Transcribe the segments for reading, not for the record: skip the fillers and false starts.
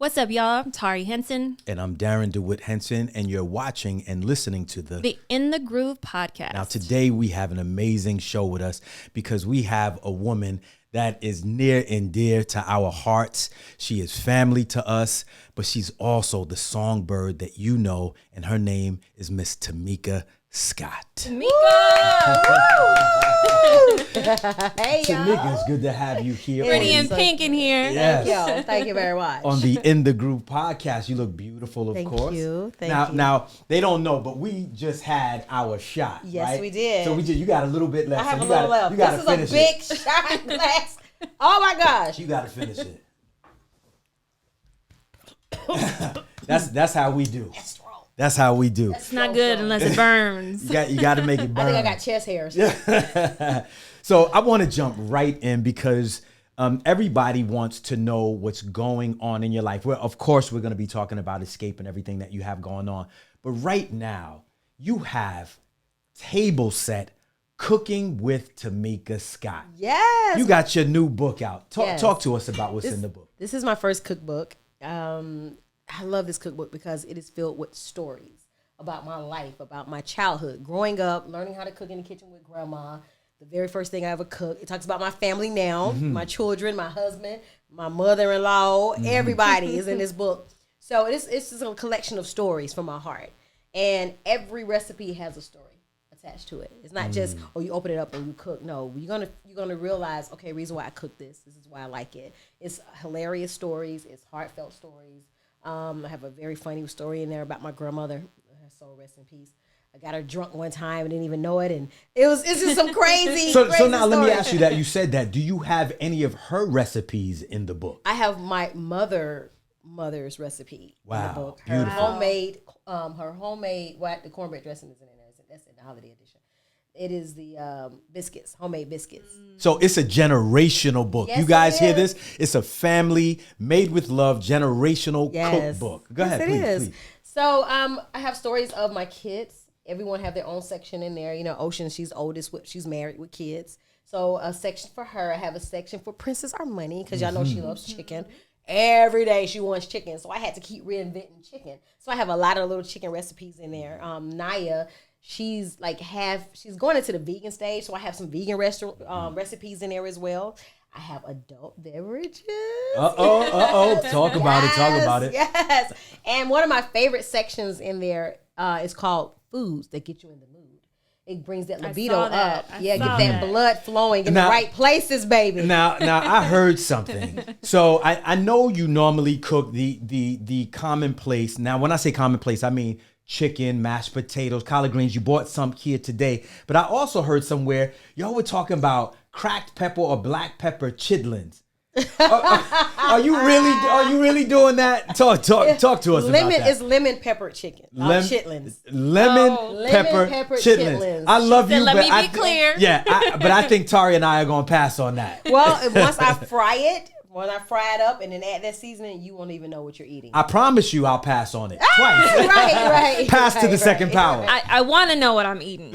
What's up, y'all? I'm Tari Henson. And I'm Darren DeWitt Henson, and you're watching and listening to the In the Groove podcast. Now, today we have an amazing show with us because we have a woman that is near and dear to our hearts. She is family to us, but she's also the songbird that you know, and her name is Miss Tamika Scott. Tamika! Hey, y'all. Tamika, it's good to have you here. Pretty and pink in here. Yes. Thank you very much. On the In the Groove podcast. You look beautiful, of Thank course. you. Thank you. Now, they don't know, but we just had our shot. Yes, right? we did. So you got a little bit left. I have so a little left. You gotta This finish is a big shot glass. Oh my gosh. You got to finish it. That's how we do. That's strong. That's how we do. It's not good unless it burns. You got to make it burn. I think I got chest hairs. So I want to jump right in because everybody wants to know what's going on in your life. Well, of course, we're going to be talking about Escape and everything that you have going on. But right now, you have Table Set Cooking with Tamika Scott. Yes. You got your new book out. Yes. Talk to us about what's in the book. This is my first cookbook. I love this cookbook because it is filled with stories about my life, about my childhood, growing up, learning how to cook in the kitchen with grandma. The very first thing I ever cooked. It talks about my family now, my children, my husband, my mother-in-law. Everybody is in this book. So it's just a collection of stories from my heart. And every recipe has a story attached to it. It's not just, you open it up and you cook. No, you're gonna realize, okay, reason why I cook this. This is why I like it. It's hilarious stories. It's heartfelt stories. I have a very funny story in there about my grandmother. Her soul rest in peace. I got her drunk one time and didn't even know it, and it's just some crazy. So crazy now let me stories. ask you that. You said that. Do you have any of her recipes in the book? I have my mother's recipe in the Wow, book. beautiful. Her homemade the cornbread dressing is in there. That's in the holiday edition. It is the biscuits, homemade biscuits. So it's a generational book. Yes, You guys it hear is. this? It's a family made with love generational cookbook. Go ahead, Yes, please, it is. please. So I have stories of my kids. Everyone have their own section in there. You know, Ocean, she's oldest. She's married with kids. So a section for her. I have a section for Princess Armani because y'all know she loves chicken. Every day she wants chicken. So I had to keep reinventing chicken. So I have a lot of little chicken recipes in there. Naya, she's going into the vegan stage. So I have some vegan recipes in there as well. I have adult beverages. Talk about it. Yes. And one of my favorite sections in there is called Foods That Get You in the Mood. It brings that libido up. Get that blood flowing in the right places, baby. Now I heard something. So I know you normally cook the commonplace. Now, when I say commonplace, I mean chicken, mashed potatoes, collard greens. You bought some here today. But I also heard somewhere y'all were talking about cracked pepper or black pepper chitlins. Are you really doing that? Talk to us about that. It's lemon pepper chicken. Chitlins. Lemon pepper chitlins. I love you. Let me be clear. Yeah, but I think Tari and I are gonna pass on that. Well, once I fry it up and then add that seasoning, you won't even know what you're eating. I promise you, I'll pass on it twice. Right. Pass to the second power. I want to know what I'm eating.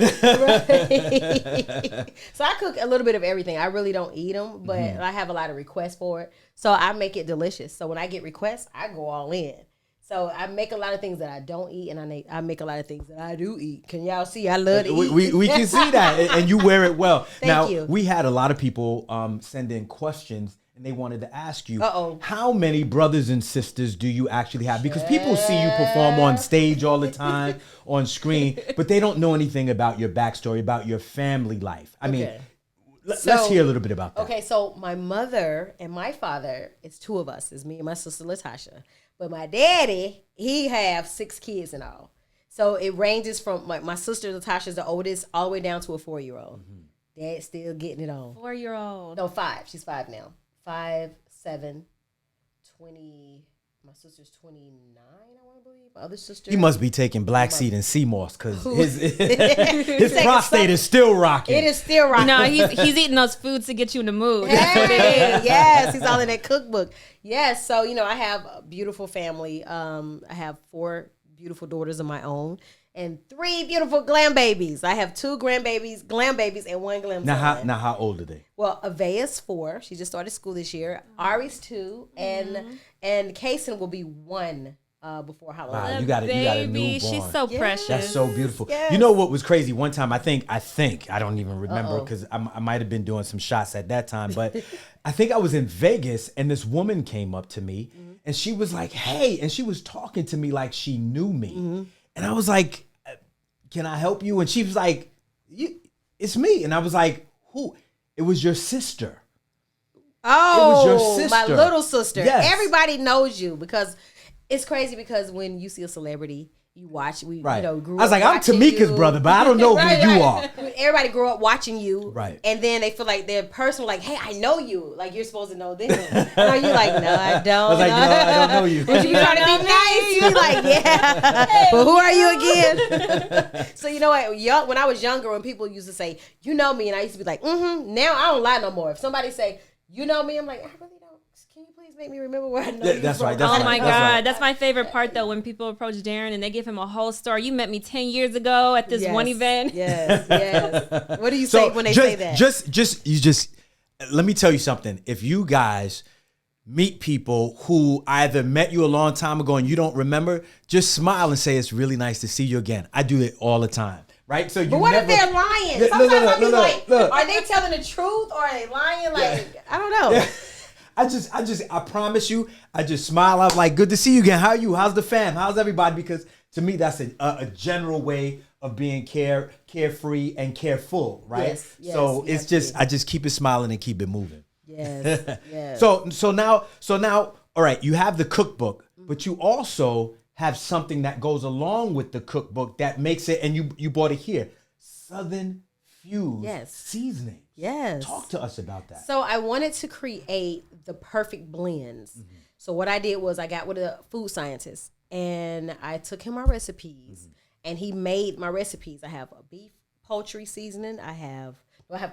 So I cook a little bit of everything. I really don't eat them, but I have a lot of requests for it. So I make it delicious. So when I get requests, I go all in. So I make a lot of things that I don't eat, and I make a lot of things that I do eat. Can y'all see? I love to eat. We can see that, and you wear it well. Thank you. We had a lot of people send in questions, and they wanted to ask you, Uh-oh. how many brothers and sisters do you actually have? Because people see you perform on stage all the time, on screen, but they don't know anything about your backstory, about your family life. I mean, let's hear a little bit about that. Okay, so my mother and my father, it's two of us. It's me and my sister Latasha. But my daddy, he have 6 kids in all. So it ranges from my sister Latasha's the oldest all the way down to a 4-year-old. Dad's still getting it on. 4-year-old. No, 5. She's 5 now. 5, 7, 20. My sister's 29, I want to believe. My other sister. He must be taking black seed and sea moss because his prostate is still rocking. It is still rocking. No, he's eating those foods to get you in the mood. Hey, yes, he's all in that cookbook. Yes, so I have a beautiful family. I have 4 beautiful daughters of my own, and 3 beautiful glam babies. I have 2 glam babies, and 1 glam son. Now how old are they? Well, Avea's 4. She just started school this year. Ari's 2, and Kason will be 1 before Halloween. Wow, you got a newborn. She's so precious. That's so beautiful. Yes. You know what was crazy? One time, I think I don't even remember because I might have been doing some shots at that time, but I think I was in Vegas and this woman came up to me and she was like, "Hey," and she was talking to me like she knew me, and I was like, "Can I help you?" And she was like, "It's me," and I was like, "Who?" It was your sister. Oh, it was your sister. My little sister. Yes. Everybody knows you because it's crazy because when you see a celebrity, you watch. Grew I up was like, I'm watching Tamika's you. brother, but I don't know who you are. Everybody grew up watching you, Right? And then they feel like they're personal. Like, hey, I know you. Like you're supposed to know them. No, you're like, no, I don't. I was like, no, I don't know you. Would you be trying to be nice? You be like, yeah, but who are you again? So you know what? When I was younger, when people used to say, you know me, and I used to be like, Now I don't lie no more. If somebody say, you know me, I'm like, I really don't. Can you please make me remember where I know you that's from? right. That's Oh right. my That's God. right. That's my favorite part though, when people approach Darren and they give him a whole story. You met me 10 years ago at this one event. Yes. What do you say when they say that? Just let me tell you something. If you guys meet people who either met you a long time ago and you don't remember, just smile and say it's really nice to see you again. I do it all the time. Right? So but what if they're lying? Sometimes I'll be like, are they telling the truth or are they lying? Like, I don't know. Yeah. I promise you, I just smile out like, good to see you again. How are you? How's the fam? How's everybody? Because to me, that's a general way of being carefree and careful, right? So it's just, I just keep it smiling and keep it moving. Yes. So now, all right, you have the cookbook, but you also have something that goes along with the cookbook that makes it, and you bought it here, Southern Fuse seasoning. Yes. Talk to us about that. So I wanted to create the perfect blends. So what I did was I got with a food scientist and I took him my recipes and he made my recipes. I have a beef poultry seasoning. I have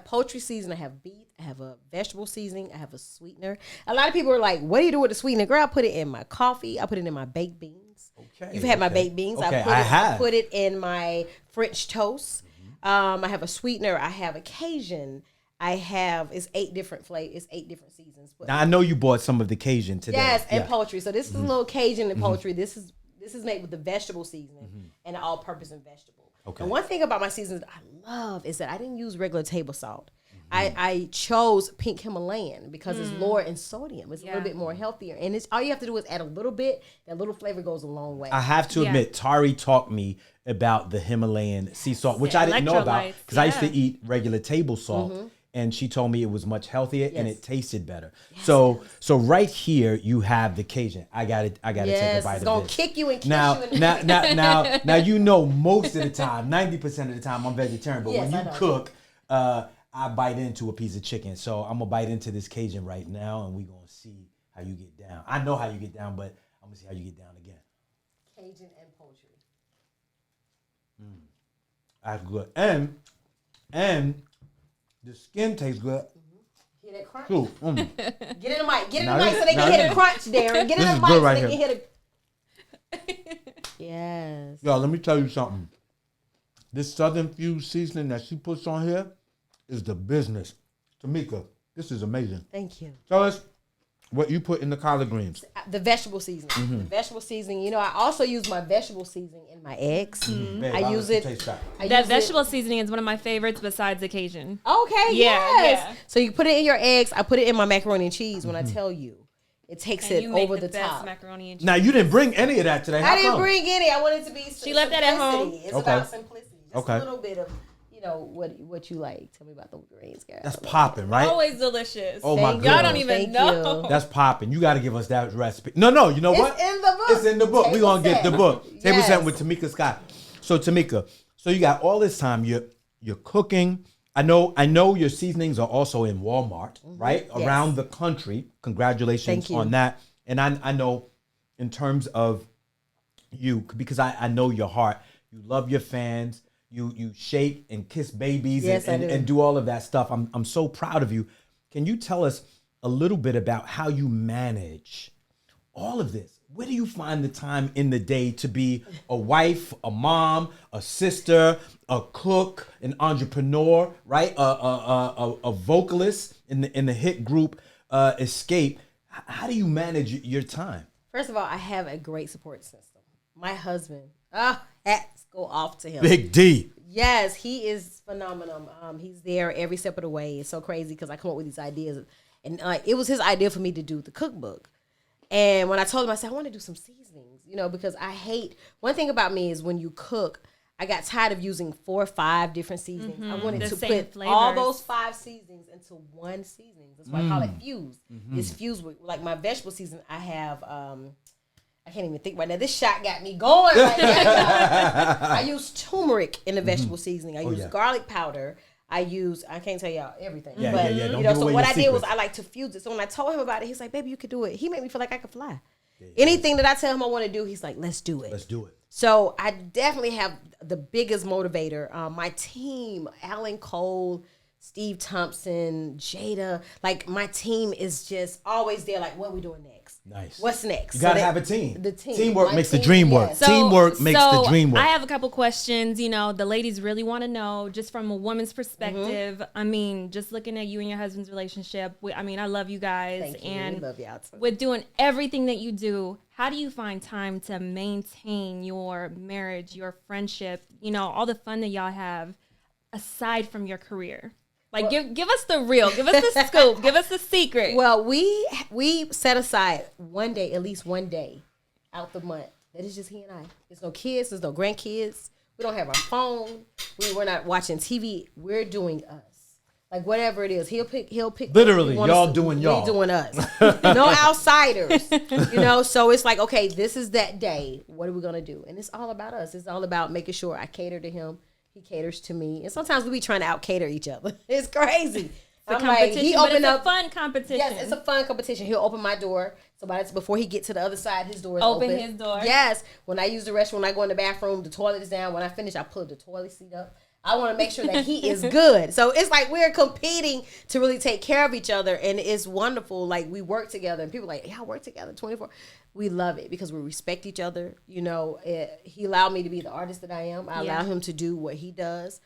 poultry seasoning. I have beef. I have a vegetable seasoning. I have a sweetener. A lot of people are like, what do you do with the sweetener? Girl, I put it in my coffee. I put it in my baked beans. Okay. You've had my baked beans. Okay, I put it in my French toast. I have a sweetener. I have a Cajun. It's 8 different flavors. It's 8 different seasons. But now I know you bought some of the Cajun today. yes, and poultry. So this is a little Cajun and poultry. This is made with the vegetable seasoning and an all-purpose and vegetable. Okay. And one thing about my seasons that I love is that I didn't use regular table salt. I chose pink Himalayan because it's lower in sodium. It's a little bit more healthier. And it's all you have to do is add a little bit. That little flavor goes a long way. I have to admit, Tari taught me about the Himalayan sea salt, which I didn't know about because I used to eat regular table salt. And she told me it was much healthier and it tasted better. So right here you have the Cajun. I gotta take a bite of this. It's gonna kick you and kiss now, you. Now you know most of the time, 90% of the time I'm vegetarian, but when you cook, I bite into a piece of chicken. So I'm gonna bite into this Cajun right now, and we're gonna see how you get down. I know how you get down, but I'm gonna see how you get down again. Cajun and poultry. That's good, and the skin tastes good. Hear that crunch? Too. Get in the mic. Get in the mic so they can hear the crunch, Darren. Get in the mic so they can hear the. Yes. Yo, let me tell you something. This Southern Fuse seasoning that she puts on here is the business. Tamika, this is amazing. Thank you. Tell us what you put in the collard greens. The vegetable seasoning. The vegetable seasoning. You know, I also use my vegetable seasoning in my eggs. Babe, I use it. That vegetable seasoning is one of my favorites besides the Cajun. Okay, Yeah. yes. So you put it in your eggs. I put it in my macaroni and cheese when I tell you. It takes it over the top. Macaroni and cheese. Now, you didn't bring any of that today. I didn't bring any. I wanted to be She left that at home. It's about simplicity. Just Okay. a little bit of, what you like. Tell me about the greens, girl. That's popping, right? Always delicious. Oh, my Thank God. Y'all don't even Thank know. you. That's popping. You got to give us that recipe. No, you know what? It's in the book. It's in the book. We're going to get the book. Table Yes. set with Tamika Scott. So, Tamika, you got all this time. You're cooking. I know your seasonings are also in Walmart, right? Yes. Around the country. Congratulations Thank you. on that. And I know in terms of you, because I know your heart, you love your fans. You shake and kiss babies and do all of that stuff. I'm so proud of you. Can you tell us a little bit about how you manage all of this? where do you find the time in the day to be a wife, a mom, a sister, a cook, an entrepreneur, right? A vocalist in the hit group Escape. How do you manage your time? First of all, I have a great support system. My husband, hats go off to him. Big D. Yes, he is phenomenal. He's there every step of the way. It's so crazy because I come up with these ideas. And it was his idea for me to do the cookbook. And when I told him, I said, I want to do some seasonings, because I hate, one thing about me is when you cook, I got tired of using 4 or 5 different seasonings. I wanted to put all those 5 seasonings into one seasoning. That's why I call it fused. It's fused with, like my vegetable season, I have, I can't even think right now. This shot got me going right now. I use turmeric in the vegetable seasoning. I use garlic powder. I can't tell y'all everything. Yeah. So what I did was I like to fuse it. So when I told him about it, he's like, baby, you could do it. He made me feel like I could fly. Anything that I tell him I want to do, he's like, let's do it. Let's do it. So I definitely have the biggest motivator. My team, Alan Cole, Steve Thompson, Jada, like my team is just always there. Like, what are we doing next? Nice. What's next? You gotta have a team. The team. Teamwork makes the dream work. Yes. Teamwork makes the dream work. I have a couple questions. The ladies really want to know, just from a woman's perspective. I mean, just looking at you and your husband's relationship. I love you guys. Thank you. And we love y'all too. with doing everything that you do, how do you find time to maintain your marriage, your friendship, all the fun that y'all have aside from your career? Like, give us the real, give us the scoop, give us the secret. Well, we set aside one day, at least one day, out the month. That is just he and I. There's no kids. There's no grandkids. We don't have our phone. We're not watching TV. We're doing us. Like, whatever it is, he'll pick. Literally, y'all doing y'all. We doing us. No outsiders. So it's like, okay, this is that day. What are we gonna do? And it's all about us. It's all about making sure I cater to him. He caters to me, and sometimes we be trying to out cater each other. It's crazy. It's a competition, but it's a fun competition. Yes, it's a fun competition. He'll open my door, so before he get to the other side, his door is open. Open his door. Yes. When I use the restroom, when I go in the bathroom, the toilet is down. When I finish, I pull the toilet seat up. I want to make sure that he is good. So it's like we're competing to really take care of each other, and it's wonderful. Like, we work together, and people are like, y'all work together 24. We love it because we respect each other. He allowed me to be the artist that I am. I allow him to do what he does,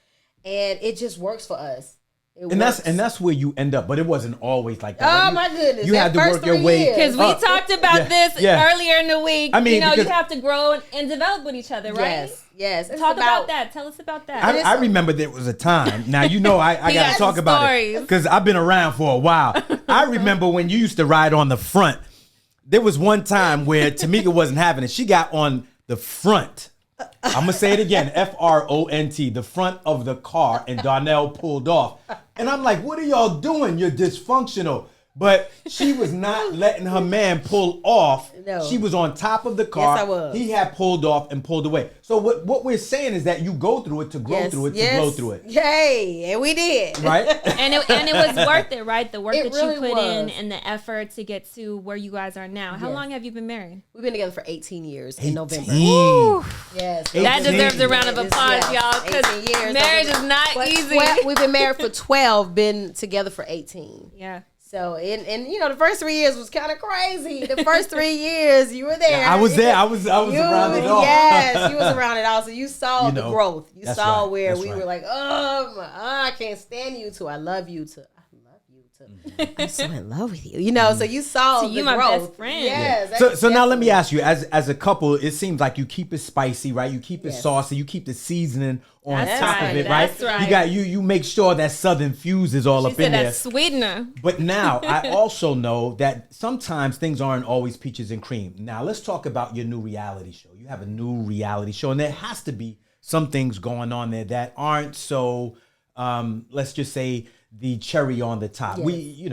and it just works for us. That's where you end up, but it wasn't always like that. Oh, my goodness. You had to work your way. Because we talked about this earlier in the week. I mean, you have to grow and develop with each other, right? Yes. Talk about that. Tell us about that. I remember there was a time. Now, I got to talk about it because I've been around for a while. I remember when you used to ride on the front. There was one time where Tamika wasn't having it. She got on the front. I'm going to say it again. front, the front of the car, and Darnell pulled off. And I'm like, what are y'all doing? You're dysfunctional. But she was not letting her man pull off. No. She was on top of the car. Yes, I was. He had pulled off and pulled away. So what we're saying is that you go through it to grow through it to grow through it. Yay, and we did. Right? and it was worth it, right? The work that really you put in was. and the effort to get to where you guys are now. How long have you been married? We've been together for 18 years 18. in November. That Yes. That deserves a round of applause, y'all, because marriage is not easy. We've been married for 12, been together for 18. Yeah. So, and the first 3 years was kind of crazy. The first 3 years, you were there. Yeah, I was there. I was around it all. Yes, you was around it all. So you saw the growth. You saw right. where we were like, I can't stand you to I love you to I'm so in love with you. So you saw the you my growth. best friend. Yes. So now let me ask you, as a couple, it seems like you keep it spicy, right? You keep it saucy. You keep the seasoning on top of it, right? That's right. You got you make sure that Southern fuse is all up in there. That sweetener. But now I also know that sometimes things aren't always peaches and cream. Now let's talk about your new reality show. You have a new reality show, and there has to be some things going on there that aren't so. Let's just say the cherry on the top. Yes. We,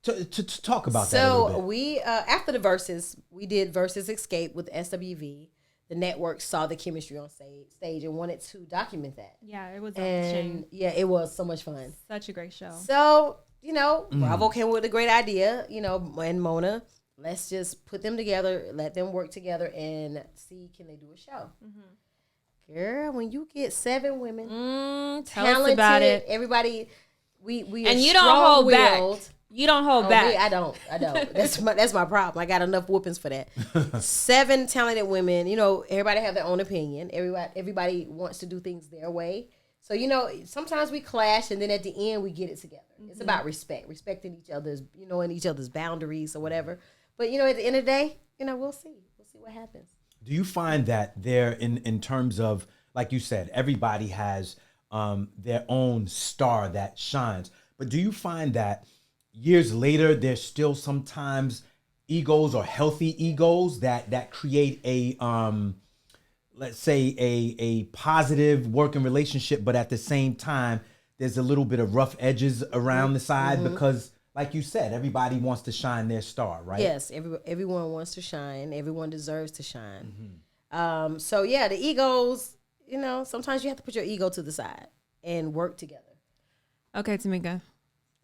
to talk about that a little bit. So we, after the VERZUZ, we did VERZUZ XSCAPE with SWV. The network saw the chemistry on stage and wanted to document that. Yeah, it was off the chain. Yeah, it was so much fun. Such a great show. So, Bravo came with a great idea, and Mona, let's just put them together, let them work together and see, can they do a show? Mm-hmm. Girl, when you get 7 women, tell talented, us about it. Everybody, we and are you don't hold back. You don't hold Oh, back. me, I don't. That's my problem. I got enough whoopings for that. 7 talented women. You know, everybody have their own opinion. Everybody wants to do things their way. So, you know, sometimes we clash, and then at the end we get it together. It's about respecting each other's, you know, and each other's boundaries or whatever. But, you know, at the end of the day, you know, we'll see what happens. Do you find that there, in terms of, like you said, everybody has their own star that shines, but do you find that years later there's still sometimes egos or healthy egos that create a let's say a positive working relationship, but at the same time there's a little bit of rough edges around the side because, like you said, everybody wants to shine their star, right? Yes, everyone wants to shine. Everyone deserves to shine. So yeah, the egos, you know, sometimes you have to put your ego to the side and work together. Okay, Tamika.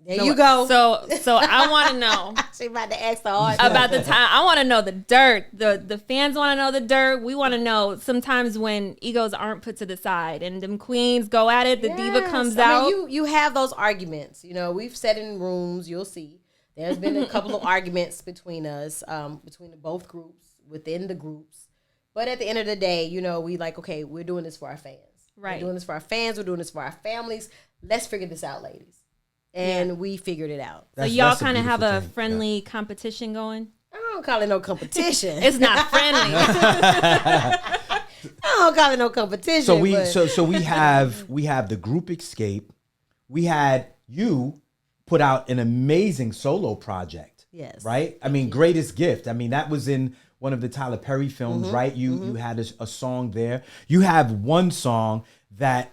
There you go. So I want to know She about to ask the hard about the time. I want to know the dirt. The fans want to know the dirt. We want to know sometimes when egos aren't put to the side and them queens go at it. The diva comes out. mean, you have those arguments. You know, we've sat in rooms. You'll see. There's been a couple of arguments between us, between both groups, within the groups. But at the end of the day, you know, we like, okay, we're doing this for our fans. Right. We're doing this for our fans. We're doing this for our families. Let's figure this out, ladies. And we figured it out. So y'all kind of have a friendly competition going? I don't call it no competition. It's not friendly. I don't call it no competition. So we have the group Escape. We had you put out an amazing solo project. Yes. Right? I mean, Greatest Gift. I mean, that was in one of the Tyler Perry films, right? You had a song there. You have one song that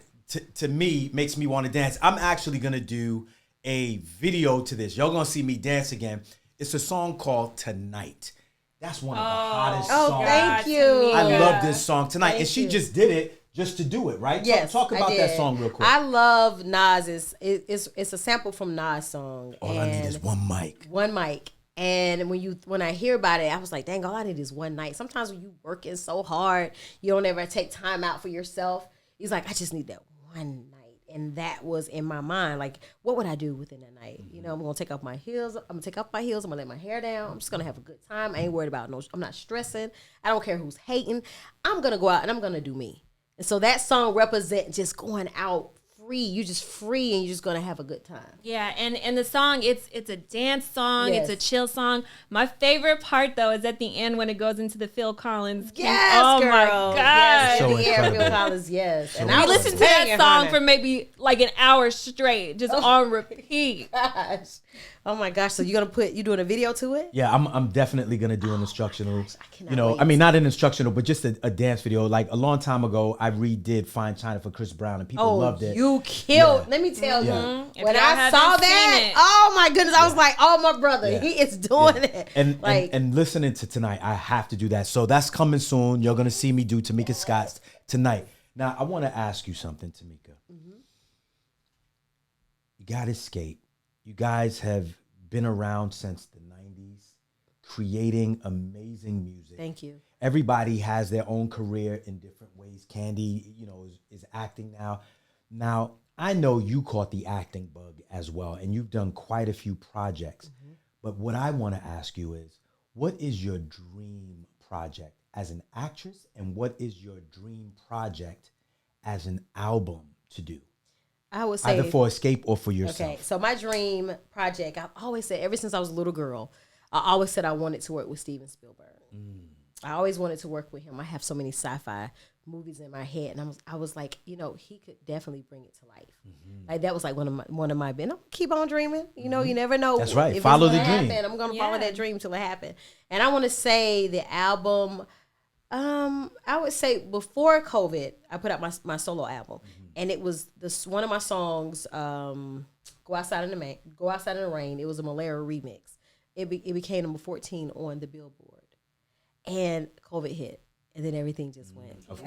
to me makes me want to dance. I'm actually going to do a video to this. Y'all going to see me dance again. It's a song called Tonight. That's one of the hottest songs. Oh, thank you. I love this song, Tonight. Thank and she you. just did it just to do it, right? Yes, Talk about I that did. song real quick. I love Nas. It's a sample from Nas' song. All I need is one mic. One mic. And when I hear about it, I was like, dang, all I need is one night. Sometimes when you working so hard, you don't ever take time out for yourself. He's like, I just need that one night. And that was in my mind. Like, what would I do within that night? You know, I'm going to take off my heels. I'm going to let my hair down. I'm just going to have a good time. I ain't worried about I'm not stressing. I don't care who's hating. I'm going to go out and I'm going to do me. And so that song represents just going out free. You're just free and you're just gonna have a good time. Yeah, and the song, it's a dance song. Yes. It's a chill song. My favorite part though is at the end when it goes into the Phil Collins. Yes, oh girl. my god! Yes, So Phil incredible. Collins, yes. So And We I was listened to that singing, song honey. for maybe like an hour straight, just on repeat. Gosh. Oh my gosh! So you doing a video to it? Yeah, I'm definitely gonna do an instructional. gosh, I cannot You know, wait. I mean, not an instructional, but just a dance video. Like a long time ago, I redid "Fine China" for Chris Brown, and people loved it. You killed. Yeah. Let me tell Yeah. you, If when y'all I haven't saw seen that, it. oh my goodness, I was like, oh my brother, Yeah. he is doing it. And, like, and listening to Tonight, I have to do that. So that's coming soon. You're gonna see me do Tamika Scott's Tonight. Now, I want to ask you something, Tamika. You got Escape. You guys have been around since the 90s, creating amazing music. thank you. Everybody has their own career in different ways. Candy, you know, is acting now. Now, I know you caught the acting bug as well, and you've done quite a few projects. But what I want to ask you is, what is your dream project as an actress, and what is your dream project as an album to do? I would say Either for Escape or for yourself. Okay, so my dream project, I've always said, ever since I was a little girl, I always said I wanted to work with Steven Spielberg. I always wanted to work with him. I have so many sci-fi movies in my head, and I was like, you know, he could definitely bring it to life. Like that was like one of my. And I'm keep on dreaming. You know, you never know. That's right. if Follow it's the gonna dream. happen. I'm gonna follow Yeah. that dream till it happens. And I want to say the album. I would say before COVID, I put out my solo album, and it was one of my songs. Go outside in the rain. It was a Malaria remix. It became number 14 on the Billboard, and COVID hit, And then everything just went. Of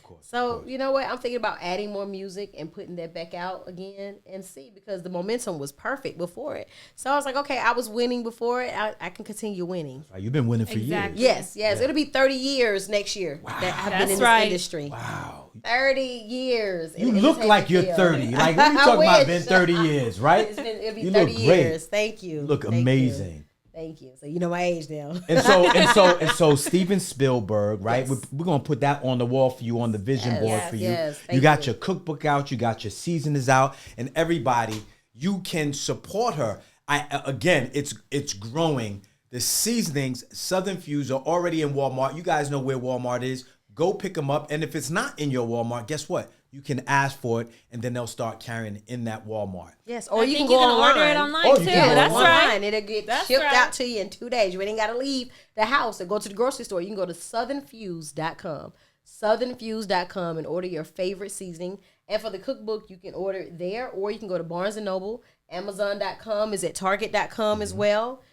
course. So, you know what? I'm thinking about adding more music and putting that back out again and see, because the momentum was perfect before it. So I was like, okay, I was winning before it. I can continue winning. You've been winning for years. Yes. It'll be 30 years next year that I've been in this industry. Wow. 30 years. You look like you're 30. Like, what are you talking about? Been 30 years, right? It'll be 30 years. Thank you. You look amazing. Thank you. So you know my age now. and so Steven Spielberg, right? Yes. We're gonna put that on the wall for you, on the vision board for you. Yes, you got your cookbook out, you got your seasonings out, and everybody, you can support her. Again, it's growing. The seasonings, Southern Fuse, are already in Walmart. You guys know where Walmart is. Go pick them up, and if it's not in your Walmart, guess what? You can ask for it, and then they'll start carrying it in that Walmart. Yes, or you can go online. Order it online too. That's right. It'll get shipped out to you in 2 days. You ain't got to leave the house and go to the grocery store. You can go to southernfuse.com. Southernfuse.com and order your favorite seasoning. And for the cookbook, you can order it there, or you can go to Barnes & Noble. Amazon.com is at Target.com as well.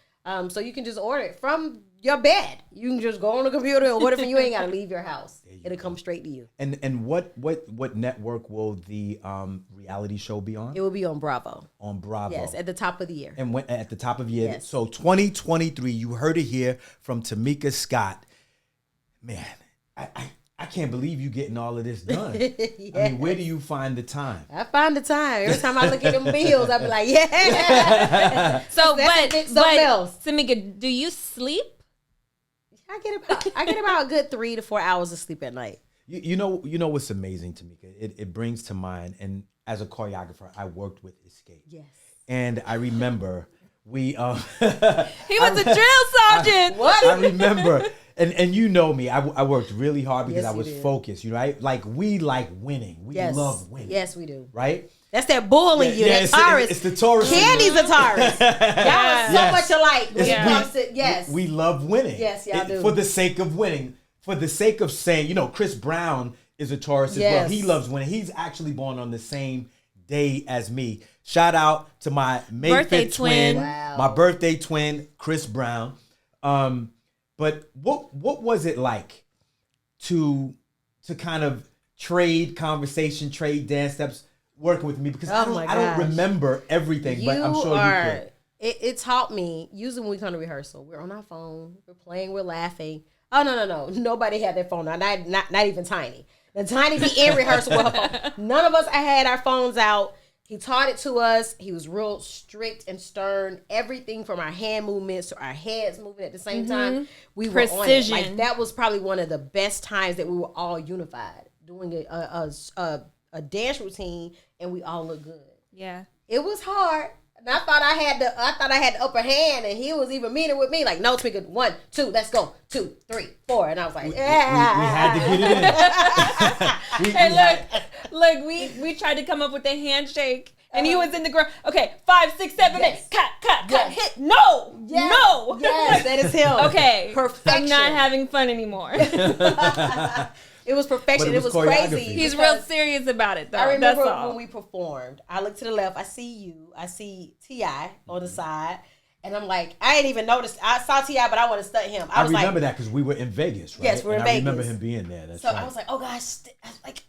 So you can just order it from your bed. You can just go on the computer and order it from you. Ain't got to leave your house. It'll come straight to you. And what network will the reality show be on? It will be on Bravo. On Bravo. Yes, at the top of the year. And at the top of the year. Yes. So 2023, you heard it here from Tamika Scott. Man, I can't believe you getting all of this done. Yes. I mean, where do you find the time? I find the time. Every time I look at them bills, I be like, yeah. So, but Tamika, do you sleep? I get about a good 3 to 4 hours of sleep at night. You know what's amazing, Tamika? It brings to mind, and as a choreographer, I worked with Escape. Yes. And I remember we he was a drill sergeant. What? I remember, and you know me, I worked really hard because Yes, I was you did. focused, right? Like, we like winning. We love winning. Yes, we do. Right? That's that bull in you, that Taurus. It's the Taurus. Candy's a Taurus. Y'all are so much alike when it comes to, We love winning. Yes, y'all do. For the sake of winning. For the sake of saying, Chris Brown is a Taurus as well. He loves winning. He's actually born on the same day as me. Shout out to my birthday twin. Wow. My birthday twin, Chris Brown. But what was it like to kind of trade conversation, trade dance steps, working with me? Because I don't remember everything, but I'm sure you could. It taught me, usually when we come to rehearsal, we're on our phone, we're playing, we're laughing. Oh, no. Nobody had their phone. Not even Tiny. The Tiny be in rehearsal with her phone. None of us had our phones out. He taught it to us. He was real strict and stern. Everything from our hand movements to our heads moving at the same time. We were on it. Like, that was probably one of the best times that we were all unified, doing a dance routine, and we all looked good. Yeah. It was hard. And I thought I had the upper hand, and he was even meaner with me. Like, no, Tamika, 1, 2, let's go. 2, 3, 4. And I was like, yeah. We had to get it in. Hey, look, we tried to come up with a handshake, and he was in the ground. Okay, 5, 6, 7, 8. Cut, hit. No. Yes, that is him. Okay. Perfection. I'm not having fun anymore. It was perfection. It was crazy. He's real serious about it, though. I remember when we performed, I looked to the left. I see you. I see T.I. on the side. And I'm like, I ain't even noticed. I saw T.I., but I want to stunt him. I remember that because we were in Vegas, right? Yes, we're in Vegas. I remember him being there. That's right. I was like, oh, gosh. I was like,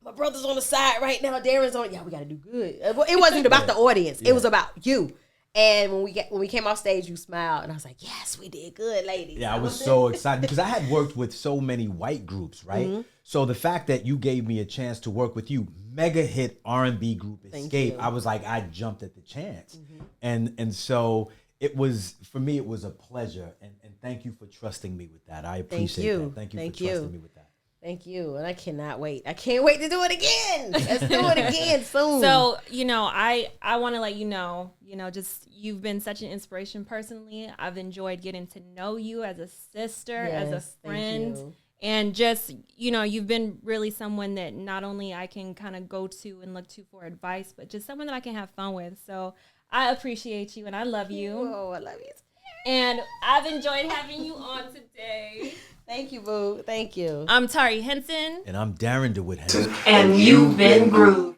my brother's on the side right now. Darren's on. Yeah, we got to do good. It wasn't about the audience. It was about you. And when we came off stage, you smiled, and I was like, "Yes, we did good, ladies." Yeah, I was so excited because I had worked with so many white groups, right? Mm-hmm. So the fact that you gave me a chance to work with you, mega hit R&B group Escape, I was like, I jumped at the chance, and so it was, for me, it was a pleasure, and thank you for trusting me with that. I appreciate that. Thank you for trusting me with that. Thank you. And I cannot wait. I can't wait to do it again. Let's do it again soon. So, I want to let you know, just you've been such an inspiration personally. I've enjoyed getting to know you as a sister, as a friend. And just, you've been really someone that not only I can kind of go to and look to for advice, but just someone that I can have fun with. So I appreciate you and I love you. Oh, I love you. And I've enjoyed having you on today. Thank you, boo. Thank you. I'm Tari Henson. And I'm Darren DeWitt Henson. And you've been grooved.